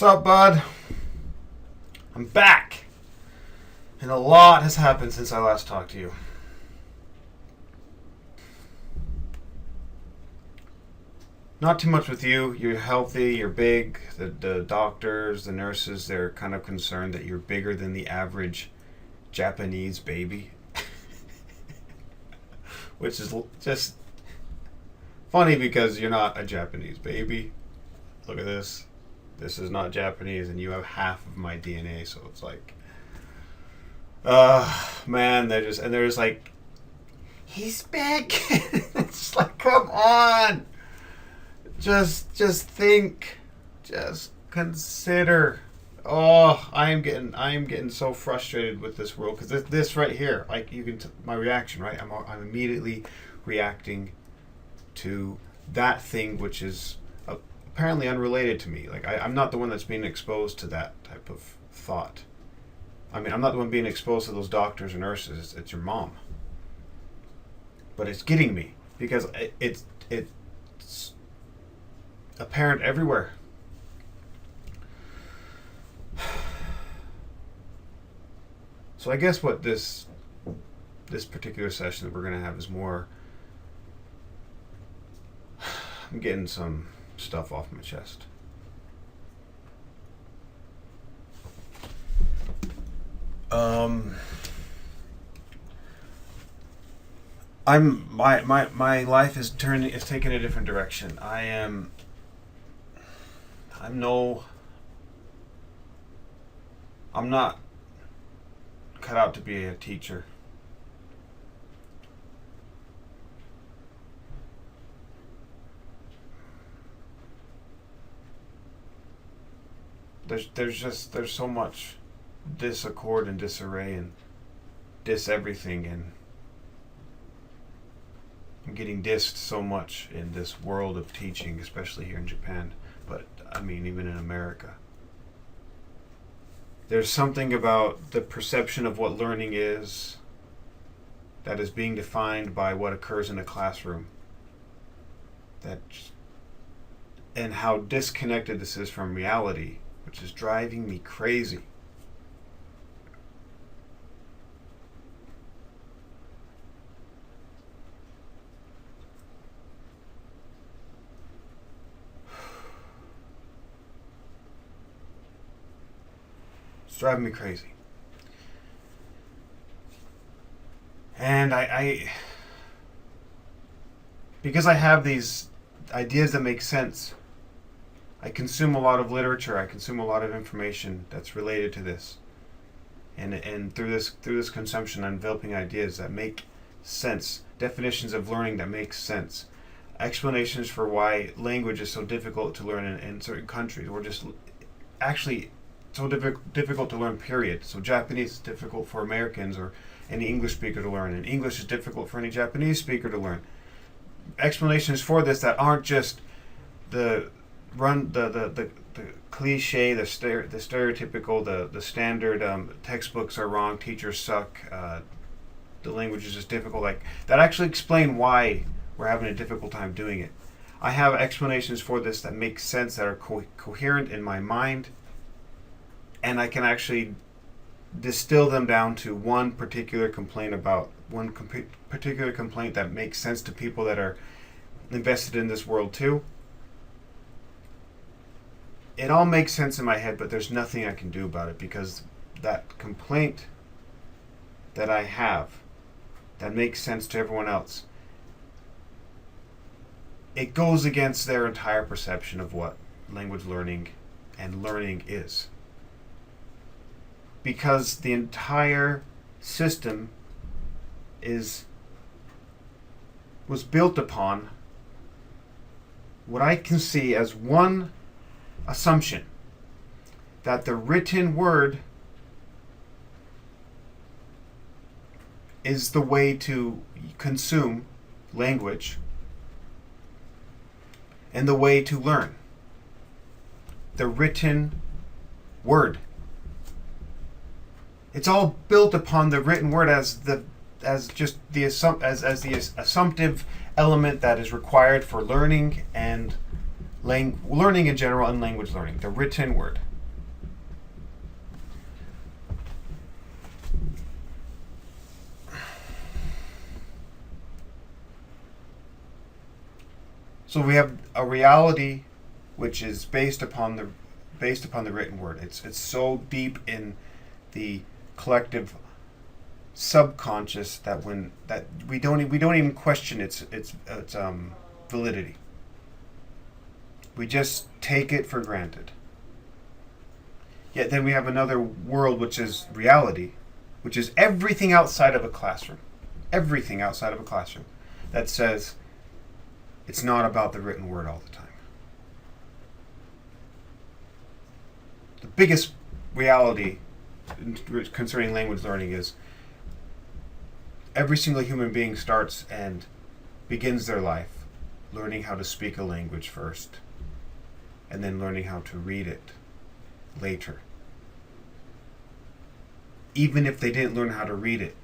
up, bud? I'm back. And a lot has happened since I last talked to you. Not too much with you. You're healthy, you're big. The doctors, the nurses, they're kind of concerned that you're bigger than the average Japanese baby. Which is just funny because you're not a Japanese baby. Look at this. This is not Japanese, and you have half of my DNA, so it's like, man, they're just like, he's big. It's like, come on, just think, just consider. Oh, I am getting so frustrated with this world because this right here, like you can, my reaction, right? I'm immediately reacting to that thing which is apparently unrelated to me. Like I'm not the one that's being exposed to that type of thought. I mean, I'm not the one being exposed to those doctors and nurses. It's your mom. But it's getting me because it's apparent everywhere. So I guess what this particular session that we're going to have is more, I'm getting some stuff off my chest. My life is taking a different direction. I'm not cut out to be a teacher. There's so much disaccord and disarray and everything, and I'm getting dissed so much in this world of teaching, especially here in Japan, but I mean even in America. There's something about the perception of what learning is that is being defined by what occurs in a classroom. And how disconnected this is from reality, which is driving me crazy. It's driving me crazy. And I because I have these ideas that make sense, I consume a lot of literature, I consume a lot of information that's related to this. And through this consumption, I'm developing ideas that make sense, definitions of learning that make sense, explanations for why language is so difficult to learn in certain countries, or just actually so difficult to learn, period. So Japanese is difficult for Americans or any English speaker to learn, and English is difficult for any Japanese speaker to learn. Explanations for this that aren't just the cliche, the stereotypical, the standard textbooks are wrong, teachers suck, the language is just difficult, like that actually explain why we're having a difficult time doing it. I have explanations for this that make sense, that are coherent in my mind, and I can actually distill them down to one particular complaint that makes sense to people that are invested in this world too. It all makes sense in my head, but there's nothing I can do about it, because that complaint that I have that makes sense to everyone else, it goes against their entire perception of what language learning and learning is. Because the entire system was built upon what I can see as one assumption, that the written word is the way to consume language and the way to learn. The written word. It's all built upon the written word as the assumptive element that is required for learning and learning in general and language learning, the written word. So we have a reality which is based upon the written word. It's so deep in the collective subconscious that we don't even question its validity. We just take it for granted. Yet then we have another world, which is reality, which is everything outside of a classroom. Everything outside of a classroom that says it's not about the written word all the time. The biggest reality concerning language learning is every single human being starts and begins their life learning how to speak a language first, and then learning how to read it later. Even if they didn't learn how to read it,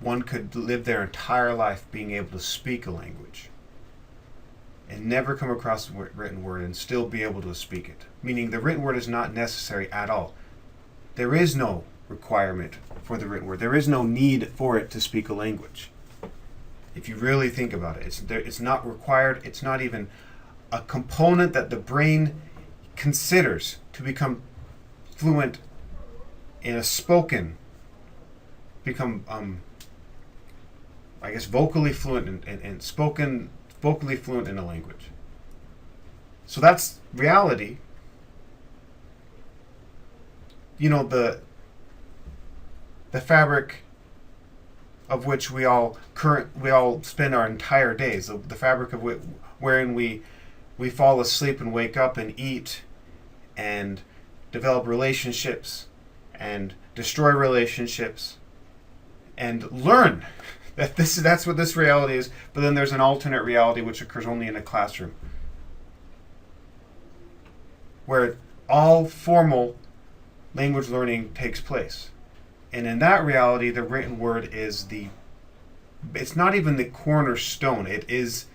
one could live their entire life being able to speak a language and never come across the written word and still be able to speak it. Meaning the written word is not necessary at all. There is no requirement for the written word. There is no need for it to speak a language. If you really think about it, it's not required. It's not even a component that the brain considers to become fluent in a spoken, become vocally fluent and spoken, vocally fluent in a language. So that's reality. You know, the fabric of which we all spend our entire days, the fabric of wherein we fall asleep and wake up and eat and develop relationships and destroy relationships and learn that's what this reality is. But then there's an alternate reality which occurs only in a classroom, where all formal language learning takes place. And in that reality, the written word is it's not even the cornerstone, it is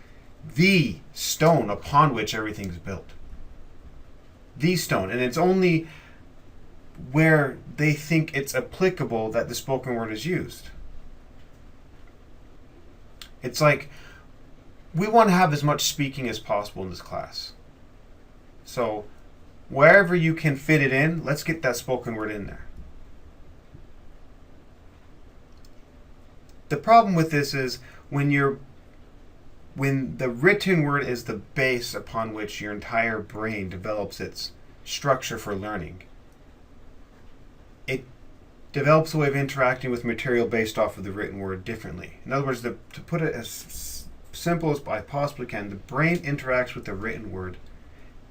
the stone upon which everything's built. The stone. And it's only where they think it's applicable that the spoken word is used. It's like we want to have as much speaking as possible in this class. So wherever you can fit it in, let's get that spoken word in there. The problem with this is when the written word is the base upon which your entire brain develops its structure for learning, it develops a way of interacting with material based off of the written word differently. In other words, to put it as simple as I possibly can, the brain interacts with the written word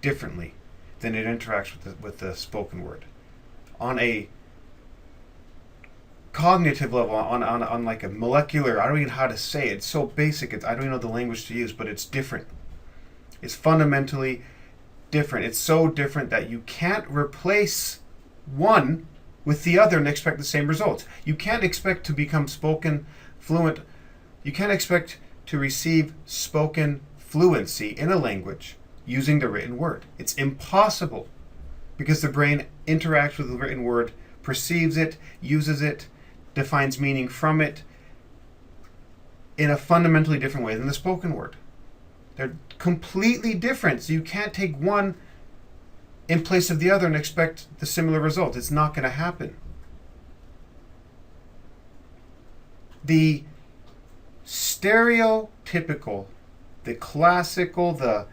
differently than it interacts with the spoken word. On a cognitive level, on like a molecular, I don't even know how to say it. It's so basic. I don't even know the language to use, but it's different. It's fundamentally different. It's so different that you can't replace one with the other and expect the same results. You can't expect to become spoken fluent. You can't expect to receive spoken fluency in a language using the written word. It's impossible, because the brain interacts with the written word, perceives it, uses it, defines meaning from it in a fundamentally different way than the spoken word. They're completely different, so you can't take one in place of the other and expect the similar result. It's not going to happen. The stereotypical, the classical,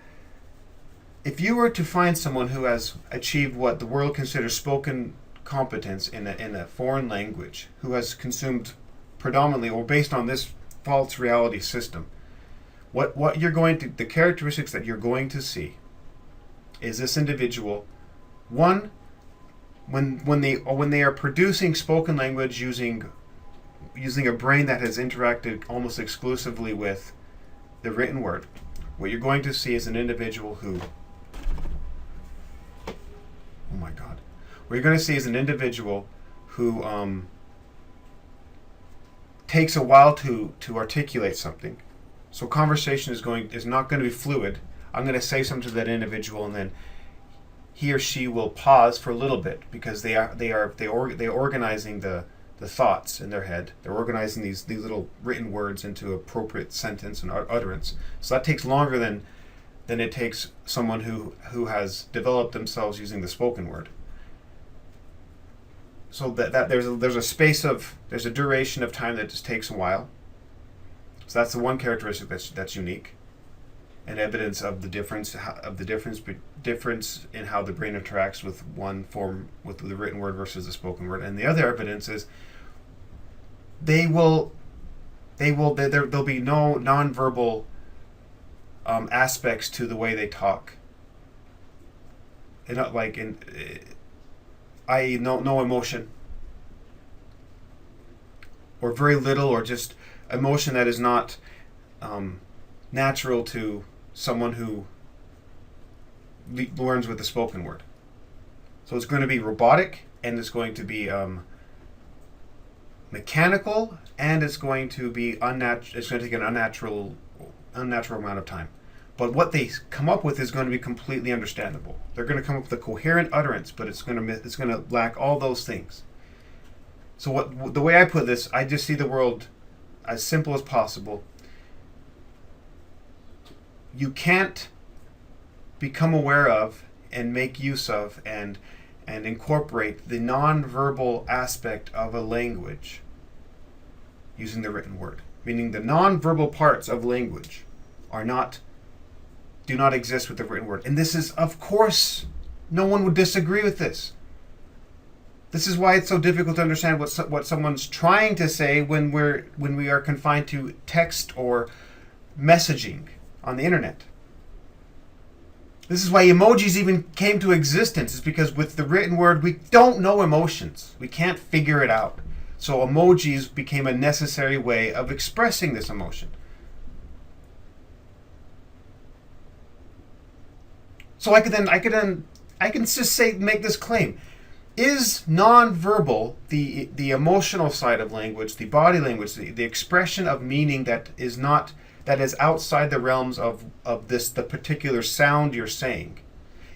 if you were to find someone who has achieved what the world considers spoken competence in a foreign language, who has consumed predominantly or based on this false reality system, what you're going to, the characteristics that you're going to see is this individual, one, when they are producing spoken language using a brain that has interacted almost exclusively with the written word, what you're going to see is an individual who, oh my God, what you're going to see is an individual who takes a while to articulate something. So conversation is not going to be fluid. I'm going to say something to that individual, and then he or she will pause for a little bit because they are organizing the the thoughts in their head. They're organizing these little written words into appropriate sentence and utterance. So that takes longer than it takes someone who has developed themselves using the spoken word. So that there's a duration of time that just takes a while. So that's the one characteristic that's unique, and evidence of the difference in how the brain interacts with one form, with the written word versus the spoken word. And the other evidence is there'll be no nonverbal aspects to the way they talk. I.e., no emotion, or very little, or just emotion that is not natural to someone who learns with the spoken word. So it's going to be robotic, and it's going to be mechanical, and it's going to be unnatural. It's going to take an unnatural amount of time. But what they come up with is going to be completely understandable. They're going to come up with a coherent utterance, but it's going to lack all those things. So the way I put this, I just see the world as simple as possible. You can't become aware of and make use of and incorporate the nonverbal aspect of a language using the written word. Meaning the nonverbal parts of language do not exist with the written word. And this is, of course, no one would disagree with this. This is why it's so difficult to understand what someone's trying to say when we are confined to text or messaging on the internet. This is why emojis even came to existence, is because with the written word we don't know emotions. We can't figure it out. So emojis became a necessary way of expressing this emotion. So I can just make this claim. Is nonverbal the emotional side of language, the body language, the expression of meaning that is outside the realms of the particular sound you're saying?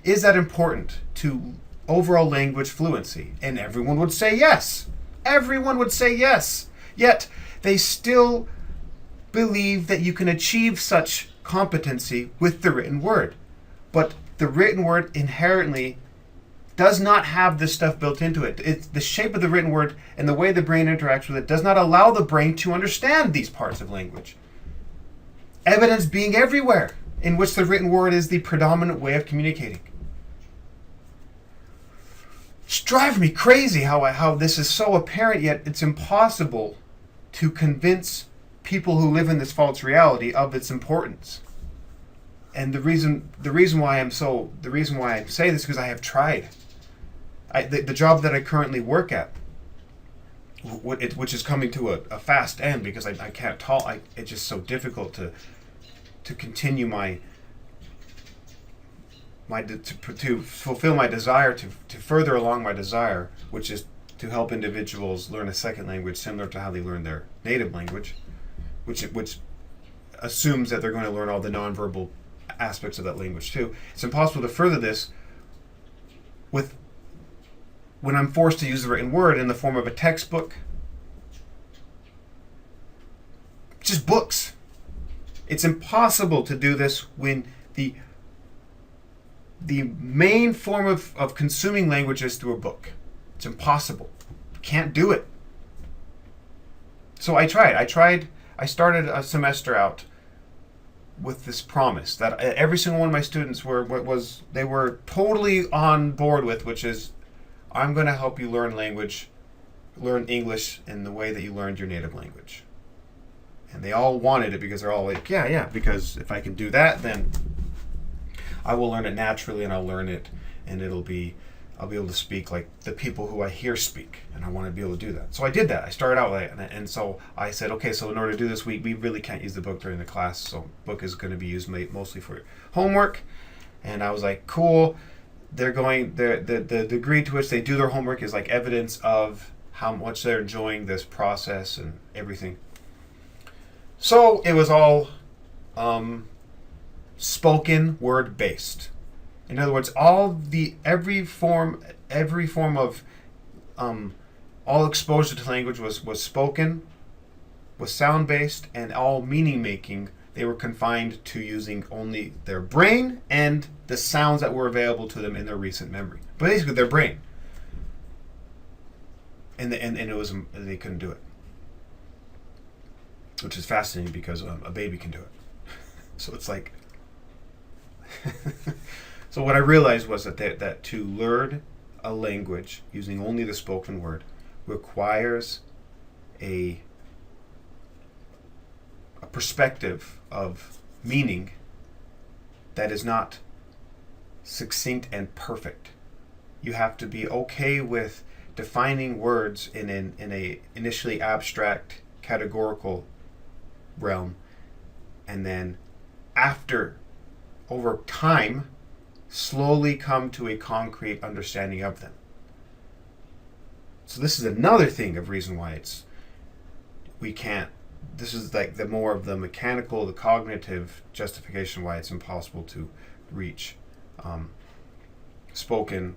Is that important to overall language fluency? And everyone would say yes. Everyone would say yes. Yet they still believe that you can achieve such competency with the written word. But the written word inherently does not have this stuff built into it. It's the shape of the written word and the way the brain interacts with it does not allow the brain to understand these parts of language. Evidence being everywhere in which the written word is the predominant way of communicating. It's driving me crazy how this is so apparent, yet it's impossible to convince people who live in this false reality of its importance. And the reason why I say this is because I have tried. The job that I currently work at, which is coming to a fast end because I can't talk. It's just so difficult to continue to fulfill my desire, to further along my desire, which is to help individuals learn a second language similar to how they learn their native language, which assumes that they're going to learn all the nonverbal aspects of that language too. It's impossible to further this when I'm forced to use the written word in the form of a textbook. Just books. It's impossible to do this when the main form of consuming language is through a book. It's impossible. You can't do it. So I tried. I started a semester out with this promise that every single one of my students were totally on board with, which is, I'm going to help you learn English in the way that you learned your native language. And they all wanted it because they're all like, yeah, because if I can do that, then I will learn it naturally, and I'll learn it, and I'll be able to speak like the people who I hear speak, and I want to be able to do that. So I did that. I started out like that, and so I said, okay, so in order to do this, we really can't use the book during the class, so book is going to be used mostly for homework. And I was like, cool. The degree to which they do their homework is like evidence of how much they're enjoying this process and everything. So it was all spoken word based. In other words, every form of all exposure to language was spoken, was sound-based, and all meaning-making, they were confined to using only their brain and the sounds that were available to them in their recent memory. But basically their brain. And it was, they couldn't do it. Which is fascinating because a baby can do it. So it's like... So what I realized was that to learn a language using only the spoken word requires a perspective of meaning that is not succinct and perfect. You have to be okay with defining words in a initially abstract categorical realm, and then over time slowly come to a concrete understanding of them. So this is another thing of reason why we can't. This is like the more of the mechanical, the cognitive justification why it's impossible to reach spoken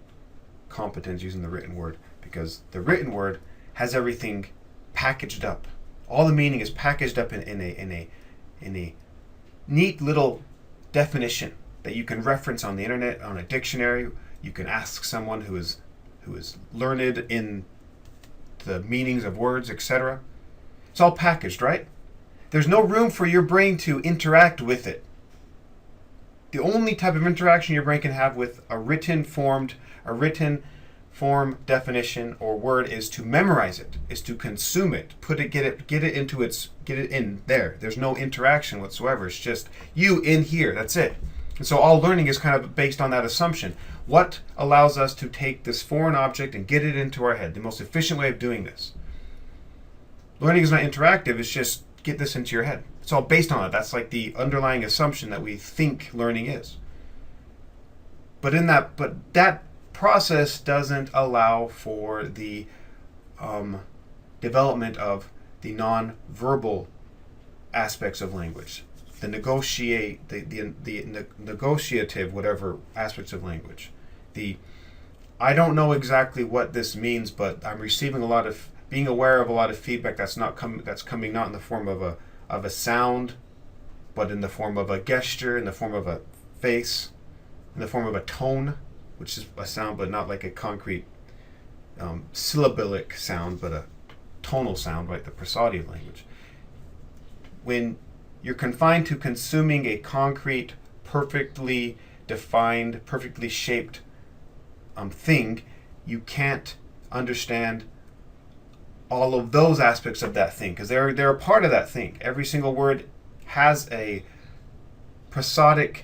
competence using the written word, because the written word has everything packaged up. All the meaning is packaged up in a neat little definition that you can reference on the internet, on a dictionary. You can ask someone who is learned in the meanings of words, etc. It's all packaged, right? There's no room for your brain to interact with it. The only type of interaction your brain can have with a written form definition or word is to memorize it, is to consume it, get it in there. There's no interaction whatsoever. It's just you in here. That's it. And so all learning is kind of based on that assumption. What allows us to take this foreign object and get it into our head? The most efficient way of doing this. Learning is not interactive. It's just get this into your head. It's all based on it. That's like the underlying assumption that we think learning is. But that process doesn't allow for the development of the non-verbal aspects of language, the negotiative whatever aspects of language. I don't know exactly what this means, but I'm receiving being aware of a lot of feedback that's coming not in the form of a sound, but in the form of a gesture, in the form of a face, in the form of a tone, which is a sound, but not like a concrete syllabic sound, but a tonal sound, right? The prosody of language. When you're confined to consuming a concrete, perfectly defined, perfectly shaped thing, you can't understand all of those aspects of that thing, because they're a part of that thing. Every single word has a prosodic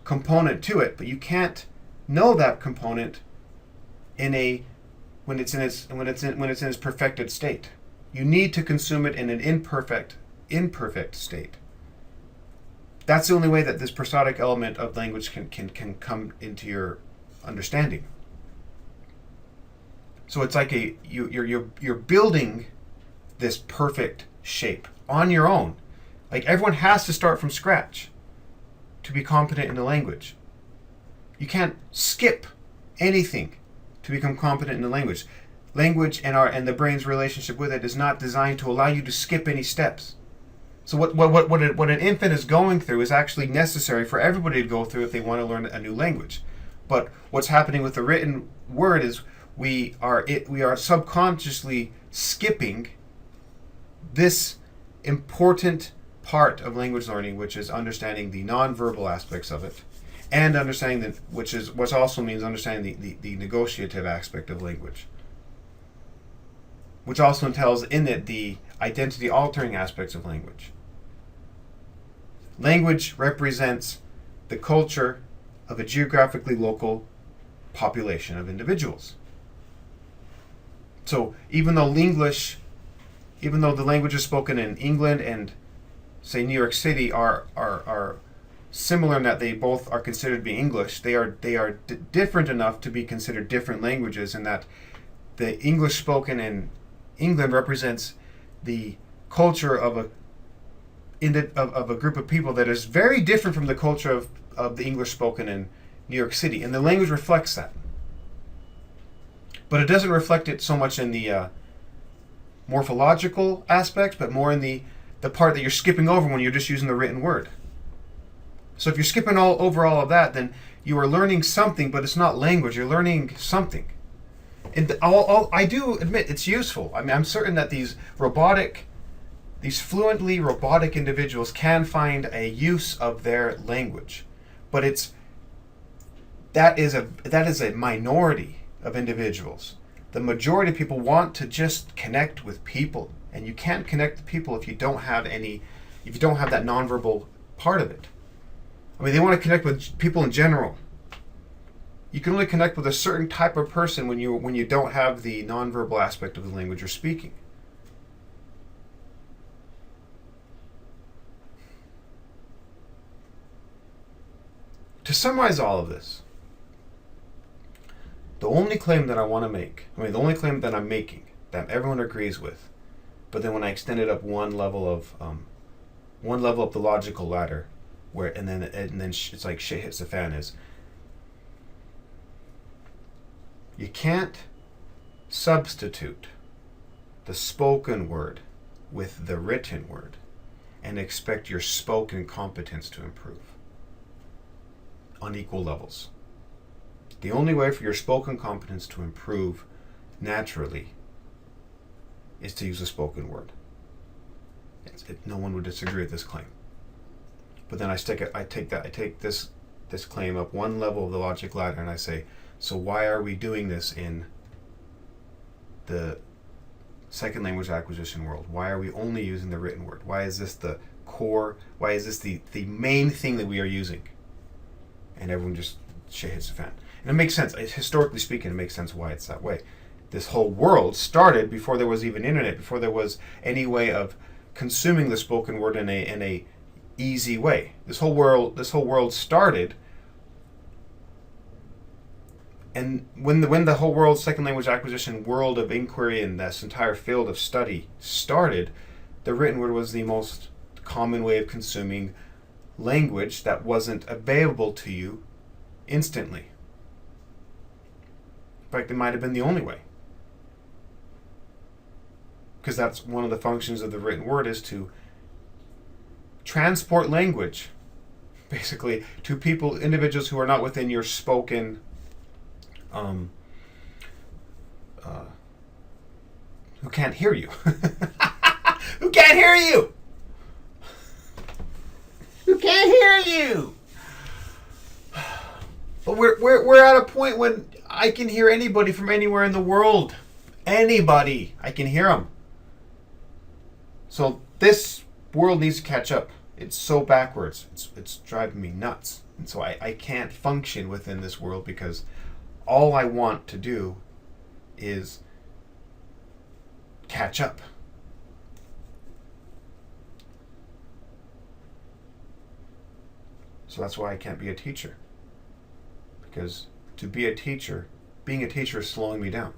component to it, but you can't know that component when it's in its perfected state. You need to consume it in an imperfect state. That's the only way that this prosodic element of language can come into your understanding. So it's like you're building this perfect shape on your own. Like everyone has to start from scratch to be competent in the language. You can't skip anything to become competent in the language. Language and the brain's relationship with it is not designed to allow you to skip any steps. So what an infant is going through is actually necessary for everybody to go through if they want to learn a new language. But what's happening with the written word is we are subconsciously skipping this important part of language learning, which is understanding the nonverbal aspects of it, and understanding which also means understanding the negotiative aspect of language, which also entails in it the identity altering aspects of language. Language represents the culture of a geographically local population of individuals. So even though the languages spoken in England and say New York City are similar in that they both are considered to be English, they are different enough to be considered different languages, in that the English spoken in England represents the culture of a group of people that is very different from the culture of the English spoken in New York City, and the language reflects that. But it doesn't reflect it so much in the morphological aspects, but more in the part that you're skipping over when you're just using the written word. So if you're skipping over all of that, then you are learning something, but it's not language. You're learning something. And I do admit it's useful. I mean, I'm certain that these fluently robotic individuals can find a use of their language, but that is a minority of individuals. The majority of people want to just connect with people, and you can't connect with people if you don't have that nonverbal part of it. I mean, they want to connect with people in general. You can only connect with a certain type of person when you don't have the nonverbal aspect of the language you're speaking. To summarize all of this, the only claim that I want to make, the only claim that I'm making, that everyone agrees with, but then when I extend it up one level up the logical ladder, and then it's like shit hits the fan, is you can't substitute the spoken word with the written word and expect your spoken competence to improve on equal levels. The only way for your spoken competence to improve naturally is to use a spoken word. No one would disagree with this claim. But then I take this claim up one level of the logic ladder, and I say, so why are we doing this in the second language acquisition world? Why are we only using the written word? Why is this the core? Why is this the main thing that we are using? And everyone just shit hits the fan. And it makes sense. Historically speaking, it makes sense why it's that way. This whole world started before there was even internet, before there was any way of consuming the spoken word in a easy way. This whole world started, and when the whole world second language acquisition world of inquiry and this entire field of study started, the written word was the most common way of consuming language that wasn't available to you instantly. In fact, it might have been the only way, because that's one of the functions of the written word, is to transport language basically to individuals who are not within your spoken who can't hear you. Who can't hear you? Who can't hear you? But we're at a point when I can hear anybody from anywhere in the world. Anybody, I can hear them. So this world needs to catch up. It's so backwards. It's driving me nuts. And so I can't function within this world, because all I want to do is catch up. So that's why I can't be a teacher. Because to be a teacher, being a teacher is slowing me down.